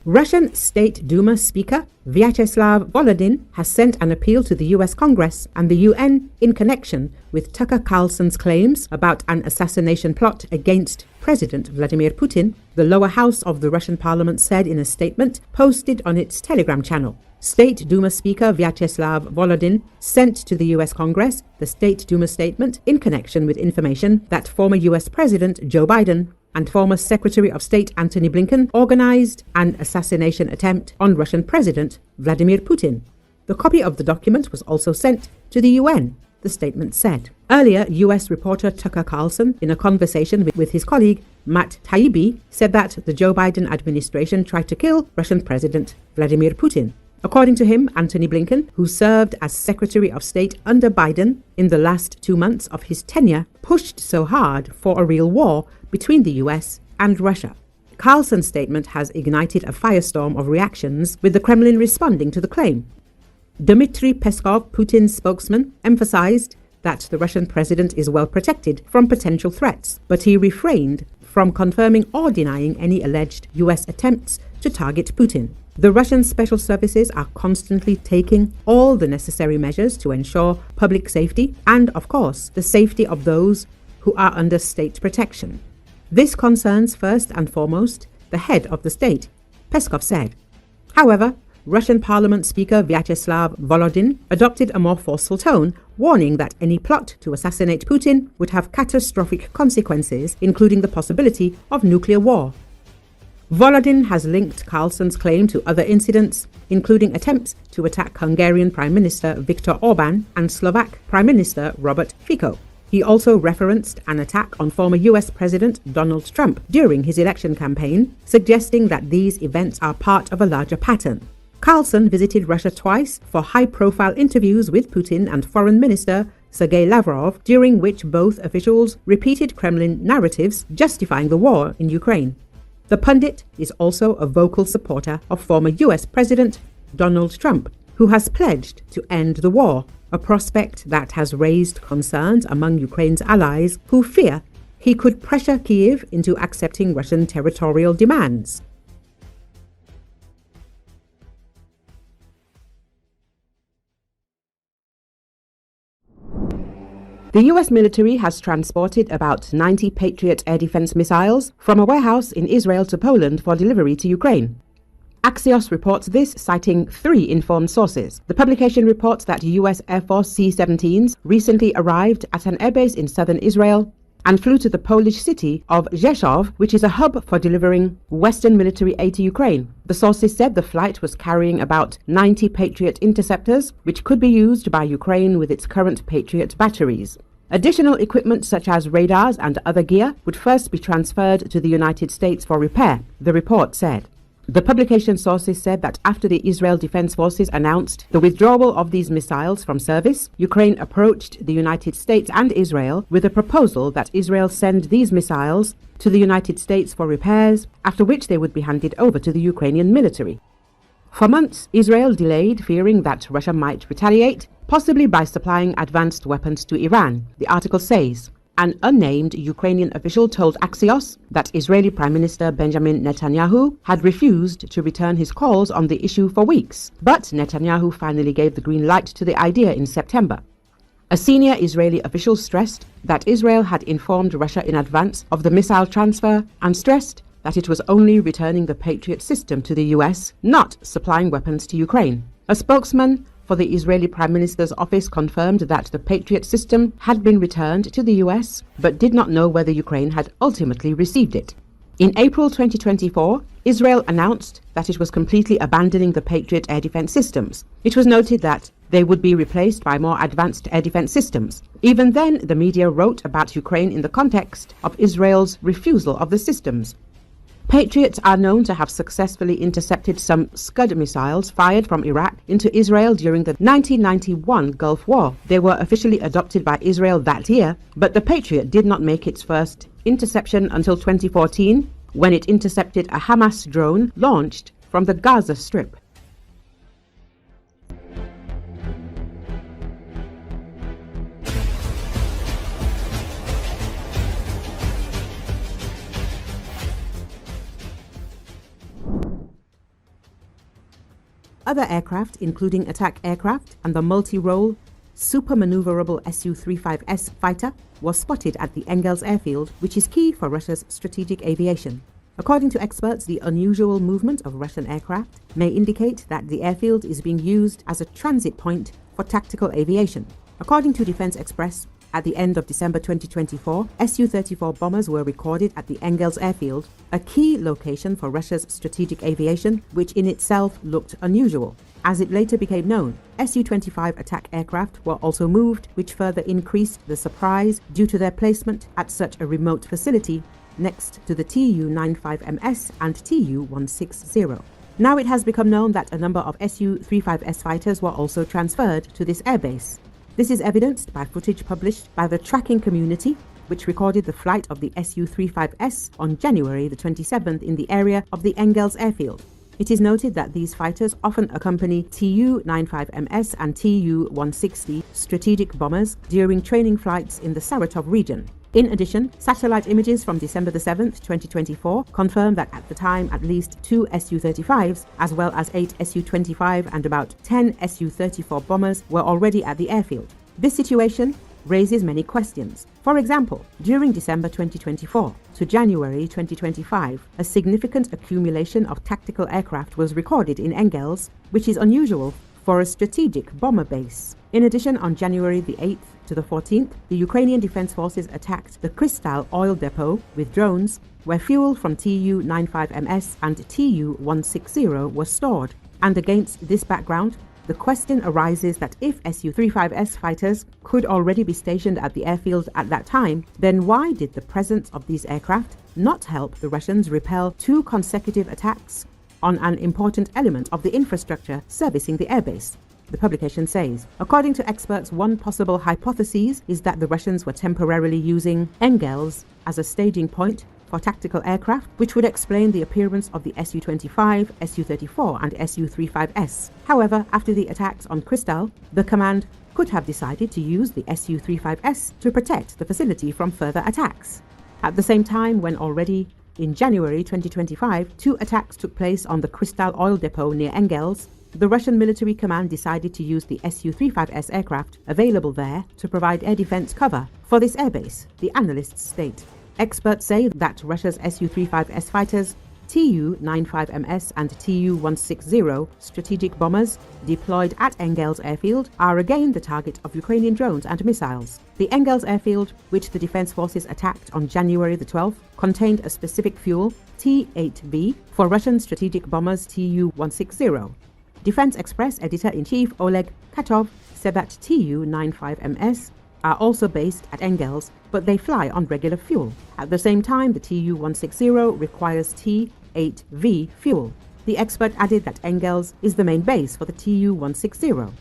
Russian State Duma Speaker Vyacheslav Volodin has sent an appeal to the US Congress and the UN in connection with Tucker Carlson's claims about an assassination plot against President Vladimir Putin, the lower house of the Russian parliament said in a statement posted on its Telegram channel. State Duma Speaker Vyacheslav Volodin sent to the US Congress the State Duma statement in connection with information that former US President Joe Biden and former Secretary of State Antony Blinken organized an assassination attempt on Russian President Vladimir Putin. The copy of the document was also sent to the UN, the statement said. Earlier, US reporter Tucker Carlson, in a conversation with his colleague Matt Taibbi, said that the Joe Biden administration tried to kill Russian President Vladimir Putin. According to him, Antony Blinken, who served as Secretary of State under Biden in the last 2 months of his tenure, pushed so hard for a real war between the US and Russia. Carlson's statement has ignited a firestorm of reactions, with the Kremlin responding to the claim. Dmitry Peskov, Putin's spokesman, emphasized that the Russian president is well protected from potential threats, but he refrained from confirming or denying any alleged US attempts to target Putin. The Russian special services are constantly taking all the necessary measures to ensure public safety and, of course, the safety of those who are under state protection. This concerns first and foremost the head of the state, Peskov said. However, Russian Parliament Speaker Vyacheslav Volodin adopted a more forceful tone, warning that any plot to assassinate Putin would have catastrophic consequences, including the possibility of nuclear war. Volodin has linked Carlson's claim to other incidents, including attempts to attack Hungarian Prime Minister Viktor Orban and Slovak Prime Minister Robert Fico. He also referenced an attack on former US President Donald Trump during his election campaign, suggesting that these events are part of a larger pattern. Carlson visited Russia twice for high-profile interviews with Putin and Foreign Minister Sergei Lavrov, during which both officials repeated Kremlin narratives justifying the war in Ukraine. The pundit is also a vocal supporter of former US President Donald Trump, who has pledged to end the war, a prospect that has raised concerns among Ukraine's allies who fear he could pressure Kyiv into accepting Russian territorial demands. The US military has transported about 90 Patriot air defense missiles from a warehouse in Israel to Poland for delivery to Ukraine. Axios reports this, citing 3 informed sources. The publication reports that US Air Force C-17s recently arrived at an airbase in southern Israel and flew to the Polish city of Rzeszów, which is a hub for delivering Western military aid to Ukraine. The sources said the flight was carrying about 90 Patriot interceptors, which could be used by Ukraine with its current Patriot batteries. Additional equipment such as radars and other gear would first be transferred to the United States for repair, the report said. The publication sources said that after the Israel Defense Forces announced the withdrawal of these missiles from service, Ukraine approached the United States and Israel with a proposal that Israel send these missiles to the United States for repairs, after which they would be handed over to the Ukrainian military. For months, Israel delayed, fearing that Russia might retaliate, possibly by supplying advanced weapons to Iran, the article says. An unnamed Ukrainian official told Axios that Israeli Prime Minister Benjamin Netanyahu had refused to return his calls on the issue for weeks, but Netanyahu finally gave the green light to the idea in September. A senior Israeli official stressed that Israel had informed Russia in advance of the missile transfer and stressed that it was only returning the Patriot system to the US, not supplying weapons to Ukraine. A spokesman for the Israeli Prime Minister's office confirmed that the Patriot system had been returned to the US, but did not know whether Ukraine had ultimately received it. In April 2024, Israel announced that it was completely abandoning the Patriot air defense systems. It was noted that they would be replaced by more advanced air defense systems. Even then, the media wrote about Ukraine in the context of Israel's refusal of the systems. Patriots are known to have successfully intercepted some Scud missiles fired from Iraq into Israel during the 1991 Gulf War. They were officially adopted by Israel that year, but the Patriot did not make its first interception until 2014, when it intercepted a Hamas drone launched from the Gaza Strip. Other aircraft, including attack aircraft and the multi-role super-maneuverable Su-35S fighter, was spotted at the Engels airfield, which is key for Russia's strategic aviation. According to experts, the unusual movement of Russian aircraft may indicate that the airfield is being used as a transit point for tactical aviation. According to Defense Express, at the end of December 2024, Su-34 bombers were recorded at the Engels airfield, a key location for Russia's strategic aviation, which in itself looked unusual. As it later became known, Su-25 attack aircraft were also moved, which further increased the surprise due to their placement at such a remote facility next to the Tu-95MS and Tu-160. Now it has become known that a number of Su-35S fighters were also transferred to this airbase. This is evidenced by footage published by the tracking community, which recorded the flight of the Su-35S on January the 27th in the area of the Engels airfield. It is noted that these fighters often accompany Tu-95MS and Tu-160 strategic bombers during training flights in the Saratov region. In addition, satellite images from December the 7th, 2024 confirm that at the time at least 2 Su-35s, as well as 8 Su-25 and about 10 Su-34 bombers were already at the airfield. This situation raises many questions. For example, during December 2024 to January 2025, a significant accumulation of tactical aircraft was recorded in Engels, which is unusual for a strategic bomber base. In addition, on January the 8th to the 14th, the Ukrainian Defense Forces attacked the Krystal oil depot with drones, where fuel from Tu-95MS and Tu-160 was stored. And against this background, the question arises that if Su-35S fighters could already be stationed at the airfield at that time, then why did the presence of these aircraft not help the Russians repel 2 consecutive attacks on an important element of the infrastructure servicing the airbase? The publication says, according to experts, one possible hypothesis is that the Russians were temporarily using Engels as a staging point for tactical aircraft, which would explain the appearance of the Su-25, Su-34 and Su-35S. However, after the attacks on Krystal, the command could have decided to use the Su-35S to protect the facility from further attacks. At the same time, when already in January 2025, 2 attacks took place on the Krystal oil depot near Engels, the Russian military command decided to use the Su-35S aircraft available there to provide air defense cover for this airbase, the analysts state. Experts say that Russia's Su-35S fighters, Tu-95MS and Tu-160 strategic bombers deployed at Engels airfield are again the target of Ukrainian drones and missiles. The Engels airfield, which the Defense Forces attacked on January the 12th, contained a specific fuel, T-8V, for Russian strategic bombers Tu-160. Defense Express editor-in-chief Oleg Katov said that Tu-95MS are also based at Engels, but they fly on regular fuel. At the same time, the Tu-160 requires T-8V fuel. The expert added that Engels is the main base for the Tu-160.